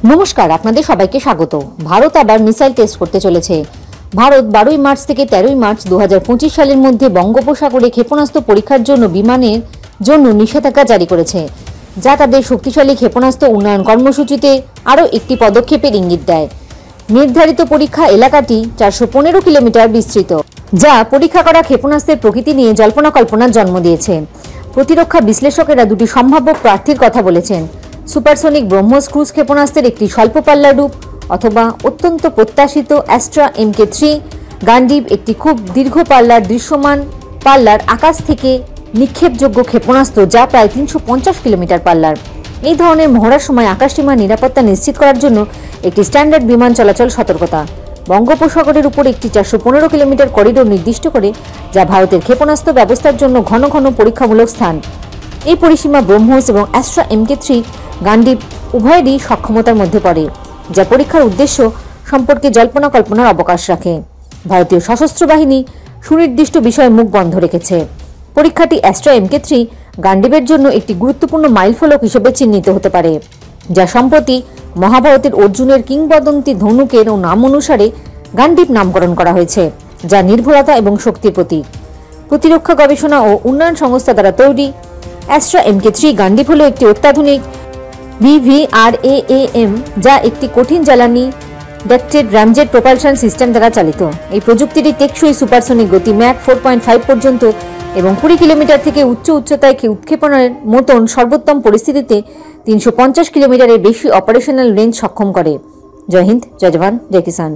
নমস্কার, আপনাদের সবাইকে স্বাগত। ভারত আবার মিসাইল টেস্ট করতে চলেছে। ভারত 12 মার্চ থেকে 13 মার্চ 2025 সালের মধ্যে বঙ্গোপসাগরে ক্ষেপণাস্ত্র পরীক্ষার জন্য বিমানের জন্য নিষেধাজ্ঞা জারি করেছে, যা তাদের শক্তিশালী ক্ষেপণাস্ত্র উন্নয়ন কর্মসূচিতে আরও একটি পদক্ষেপের ইঙ্গিত দেয়। নির্ধারিত পরীক্ষা এলাকাটি 415 কিলোমিটার বিস্তৃত, যা পরীক্ষা করা ক্ষেপণাস্ত্রের প্রকৃতি নিয়ে জল্পনা কল্পনার জন্ম দিয়েছে। প্রতিরক্ষা বিশ্লেষকেরা দুটি সম্ভাব্য প্রার্থীর কথা বলেছেন: সুপারসনিক ব্রহ্মোস ক্রুজ ক্ষেপণাস্ত্রের একটি স্বল্প পাল্লার রূপ, অথবা অত্যন্ত প্রত্যাশিত অ্যাস্ট্রা MK3 গান্ডিব, একটি খুব দীর্ঘ পাল্লার দৃশ্যমান পাল্লার আকাশ থেকে নিক্ষেপযোগ্য ক্ষেপণাস্ত্র যা প্রায় 350 কিলোমিটার পাল্লার। এই ধরনের মহড়ার সময় আকাশসীমার নিরাপত্তা নিশ্চিত করার জন্য একটি স্ট্যান্ডার্ড বিমান চলাচল সতর্কতা বঙ্গোপসাগরের উপর একটি 415 কিলোমিটার করিডোর নির্দিষ্ট করে, যা ভারতের ক্ষেপণাস্ত্র ব্যবস্থার জন্য ঘন ঘন পরীক্ষামূলক স্থান। এই পরিসীমা ব্রহ্মোস এবং অ্যাস্ট্রা MK3 গান্ডিব উভয়েরই সক্ষমতার মধ্যে পড়ে, যা পরীক্ষার উদ্দেশ্য সম্পর্কে জল্পনা কল্পনার অবকাশ রাখে। ভারতীয় সশস্ত্র বাহিনী সুনির্দিষ্ট বিষয়ে মুখ বন্ধ রেখেছে। পরীক্ষাটি অ্যাস্ট্রা MK3 গান্ডিবের জন্য একটি গুরুত্বপূর্ণ মাইলফলক হিসেবে চিহ্নিত হতে পারে, যা সম্প্রতি মহাভারতের অর্জুনের কিংবদন্তি ধনুকের নাম অনুসারে গান্ডিব নামকরণ করা হয়েছে, যা নির্ভরতা এবং শক্তির প্রতীক। প্রতিরক্ষা গবেষণা ও উন্নয়ন সংস্থা দ্বারা তৈরি অ্যাস্ট্রা MK3 গান্ডিব হল একটি অত্যাধুনিক VVRAAM, যা একটি কঠিন জ্বালানি ডাক্টেড রামজেট প্রপালশন সিস্টেম দ্বারা চালিত। এই প্রযুক্তিটি টেকসই সুপারসনিক গতি ম্যাক 4.5 পর্যন্ত এবং 20 কিলোমিটার থেকে উচ্চতায় উৎক্ষেপণের মতন সর্বোত্তম পরিস্থিতিতে 350 কিলোমিটারের বেশি অপারেশনাল রেঞ্জ সক্ষম করে। জয় হিন্দ, জয় জওয়ান, জয় কিষান।